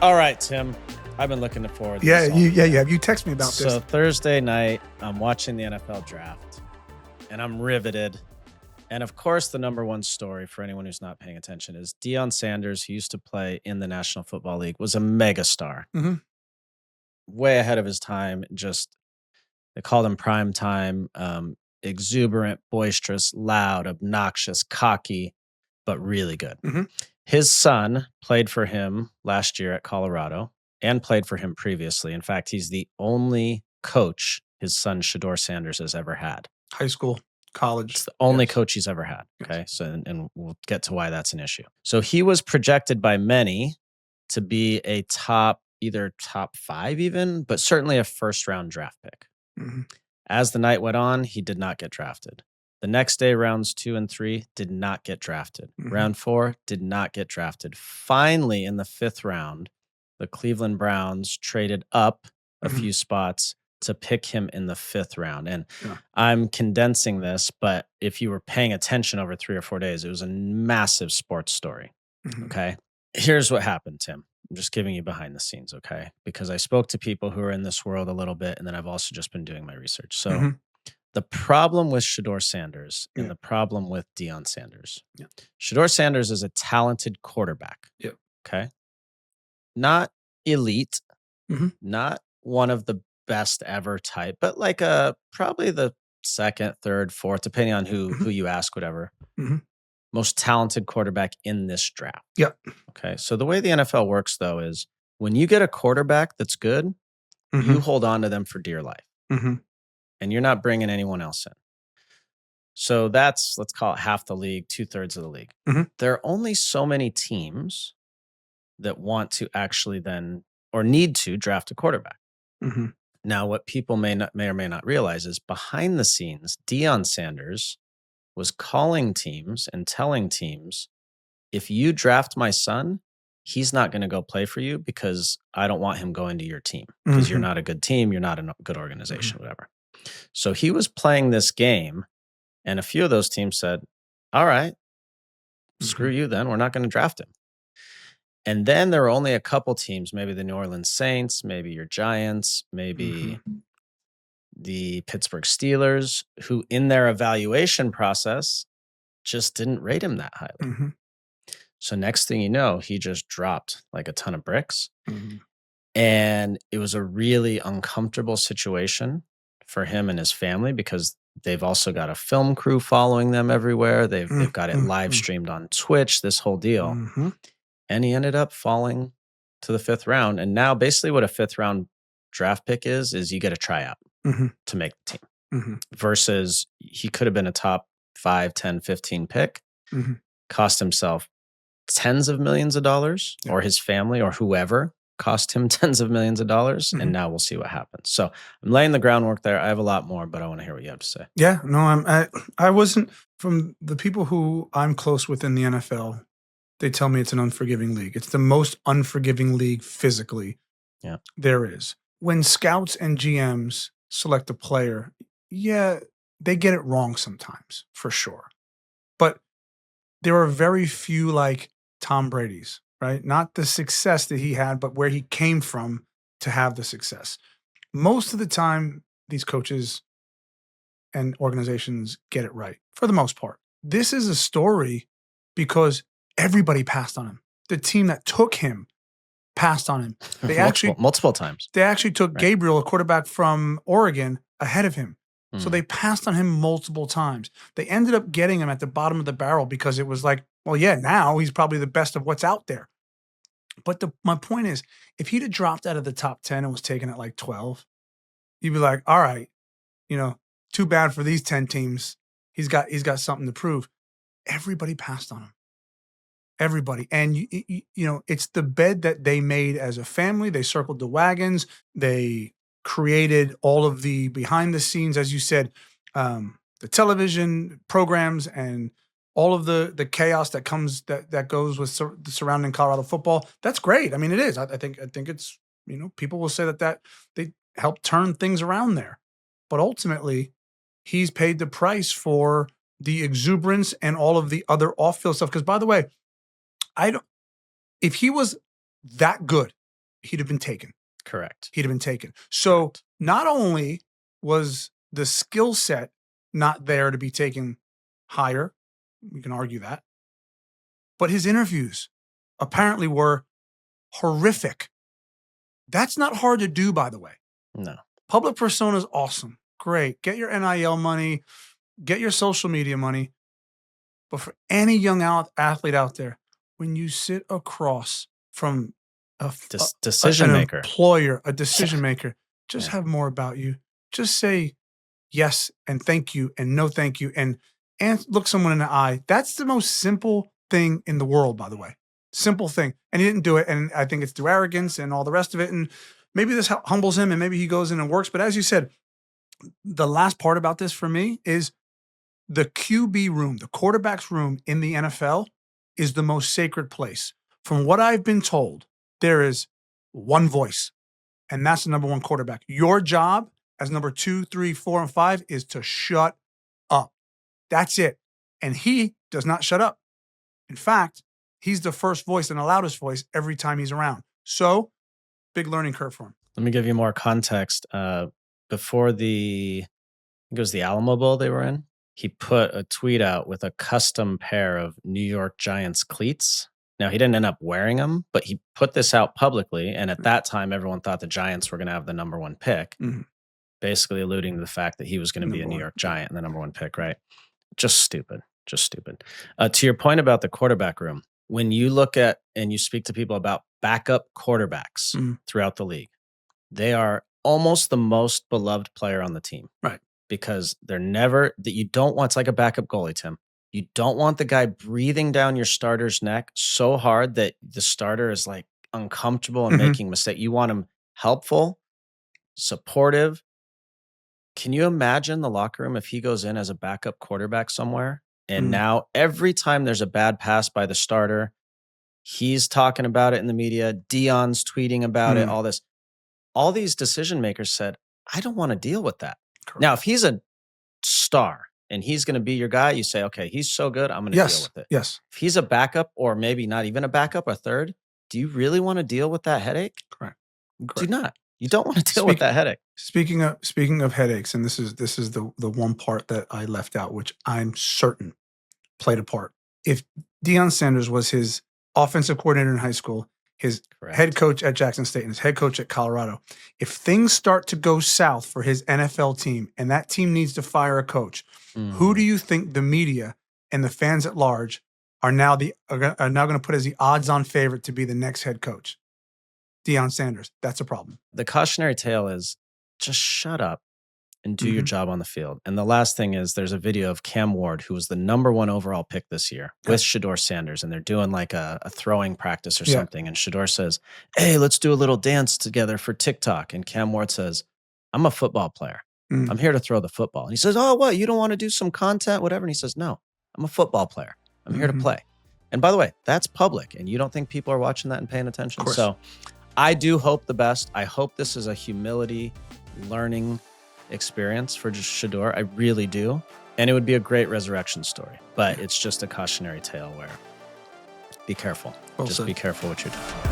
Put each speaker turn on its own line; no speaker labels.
All right, Tim. I've been looking forward to
Yeah,
this.
you have. You text me about
So
this.
Thursday night, I'm watching the NFL draft, and I'm riveted. And of course, the number one story for anyone who's not paying attention is Deion Sanders, who used to play in the National Football League, was a megastar, way ahead of his time. Just they called him prime time, exuberant, boisterous, loud, obnoxious, cocky, but really good.
Mhm.
His son played for him last year at Colorado and played for him previously. In fact, he's the only coach his son Shedeur Sanders has ever had.
High school, college.
It's the only
Yes.
coach he's ever had.
Yes.
Okay. So, and we'll get to why that's an issue. So he was projected by many to be a either top 5 even, but certainly a first round draft pick.
Mhm.
As the night went on, he did not get drafted. The next day, rounds 2 and 3 did not get drafted.
Mhm.
Round 4 did not get drafted. Finally, in the 5th round, the Cleveland Browns traded up a
Mhm.
few spots to pick him in the 5th round. And
Yeah.
I'm condensing this, but if you were paying attention over 3 or 4 days, it was a massive sports story.
Mhm.
Okay. Here's what happened, Tim. I'm just giving you behind the scenes, okay? Because I spoke to people who are in this world a little bit, and then I've also just been doing my research. So
Mhm.
the problem with Shedeur Sanders and
Yeah.
the problem with Deion Sanders.
Yeah.
Shedeur Sanders is a talented quarterback.
Yep.
Okay. Not elite,
Mhm.
not one of the best ever type, but like probably the second, third, fourth, depending on who you ask, whatever.
Mhm.
Most talented quarterback in this draft.
Yep.
Okay. So the way the NFL works though is when you get a quarterback that's good, you
Mhm.
hold on to them for dear life.
Mhm.
And you're not bringing anyone else in. So that's, let's call it half the league, 2/3 of the league.
Mhm.
There are only so many teams that want to actually then or need to draft a quarterback.
Mhm.
Now, what people may or may not realize is behind the scenes, Deion Sanders was calling teams and telling teams, if you draft my son, he's not going to go play for you because I don't want him going to your team because you're
Mhm.
not a good team, you're not a good organization, whatever. So he was playing this game, and a few of those teams said, all right, screw you then. We're not going to draft him. And then there were only a couple teams, maybe the New Orleans Saints, maybe your Giants, maybe the Pittsburgh Steelers, who in their evaluation process just didn't rate him that highly.
Mhm.
So next thing you know, he just dropped like a ton of bricks.
Mhm.
And it was a really uncomfortable situation for him and his family because they've also got a film crew following them everywhere. They've got it live streamed on Twitch, this whole deal.
Mhm.
And he ended up falling to the 5th round. And now basically what a 5th round draft pick is you get a tryout
Mhm.
to make the team
Mhm.
versus he could have been a top 5, 10, 15 pick,
Mhm.
cost himself tens of millions of dollars,
Yeah.
or his family or whoever cost him tens of millions of dollars.
Mhm.
And now we'll see what happens. So I'm laying the groundwork there. I have a lot more, but I want to hear what you have to say.
Yeah, no, I wasn't from the people who I'm close with in the NFL. They tell me it's an unforgiving league. It's the most unforgiving league physically
Yeah.
there is. When scouts and GMs select a player, yeah, they get it wrong sometimes, for sure. But there are very few like Tom Brady's, right? Not the success that he had, but where he came from to have the success. Most of the time, these coaches and organizations get it right for the most part. This is a story because everybody passed on him. The team that took him passed on him. They
multiple times.
They actually took
Right.
Gabriel, a quarterback from Oregon, ahead of him. So
Mm.
they passed on him multiple times. They ended up getting him at the bottom of the barrel because it was like, well, yeah, now he's probably the best of what's out there. But my point is, if he'd have dropped out of the top 10 and was taken at like 12, you'd be like, all right, too bad for these 10 teams. He's got something to prove. Everybody passed on him. Everybody. And it's the bed that they made as a family. They circled the wagons. They created all of the behind the scenes, as you said, the television programs and all of the chaos that comes that goes with the surrounding Colorado football. That's great. I mean, it is. I think it's, people will say that they helped turn things around there. But ultimately, he's paid the price for the exuberance and all of the other off-field stuff. Because by the way, if he was that good, he'd have been taken.
Correct.
He'd have been taken. So
Correct.
not only was the skill set not there to be taken higher, we can argue that, but his interviews apparently were horrific. That's not hard to do, by the way.
No.
Public persona is awesome. Great. Get your NIL money, get your social media money. But for any young athlete out there, when you sit across from
decision
an
maker,
employer, a decision maker, just
Yeah.
have more about you. Just say yes and thank you and no thank you and look someone in the eye. That's the most simple thing in the world, by the way. Simple thing. And he didn't do it. And I think it's through arrogance and all the rest of it. And maybe this humbles him and maybe he goes in and works. But as you said, the last part about this for me is the QB room, the quarterback's room in the NFL is the most sacred place. From what I've been told, there is one voice, and that's the number one quarterback. Your job as number 2, 3, 4, and 5 is to shut up. That's it. And he does not shut up. In fact, he's the first voice and the loudest voice every time he's around. So, big learning curve for him.
Let me give you more context. Before I think it was the Alamo Bowl they were in, he put a tweet out with a custom pair of New York Giants cleats. Now, he didn't end up wearing them, but he put this out publicly. And at that time, everyone thought the Giants were going to have the number one pick, basically alluding to the fact that he was going to be a New York Giant and the number one pick, right? Just stupid. Just stupid. To your point about the quarterback room, when you look at and you speak to people about backup quarterbacks throughout the league, they are almost the most beloved player on the team.
Right.
Because they're never that you don't want. It's like a backup goalie, Tim. You don't want the guy breathing down your starter's neck so hard that the starter is like uncomfortable and making mistakes. You want him helpful, supportive. Can you imagine the locker room if he goes in as a backup quarterback somewhere? And now every time there's a bad pass by the starter, he's talking about it in the media. Deion's tweeting about it, all this. All these decision makers said, I don't want to deal with that. Correct. Now, if he's a star and he's going to be your guy, you say, okay, he's so good, I'm going to deal with it.
Yes.
If he's a backup or maybe not even a backup, a third, do you really want to deal with that headache?
Correct.
Do not. You don't want to deal with that headache.
Speaking of headaches, and this is the one part that I left out, which I'm certain played a part. If Deion Sanders was his offensive coordinator in high school, his head coach at Jackson State, and his head coach at Colorado, if things start to go south for his NFL team and that team needs to fire a coach, who do you think the media and the fans at large are now going to put as the odds-on favorite to be the next head coach? Deion Sanders. That's a problem.
The cautionary tale is just shut up and do your job on the field. And the last thing is there's a video of Cam Ward, who was the number 1 overall pick this year, with Shedeur Sanders. And they're doing like a throwing practice or something. And Shedeur says, hey, let's do a little dance together for TikTok. And Cam Ward says, I'm a football player. I'm here to throw the football. And he says, oh, what? You don't want to do some content, whatever? And he says, no, I'm a football player. I'm here to play. And by the way, that's public. And you don't think people are watching that and paying attention? So I do hope the best. I hope this is a humility learning experience for just Shedeur. I really do. And it would be a great resurrection story. But it's just a cautionary tale where be careful. Be careful what you're doing.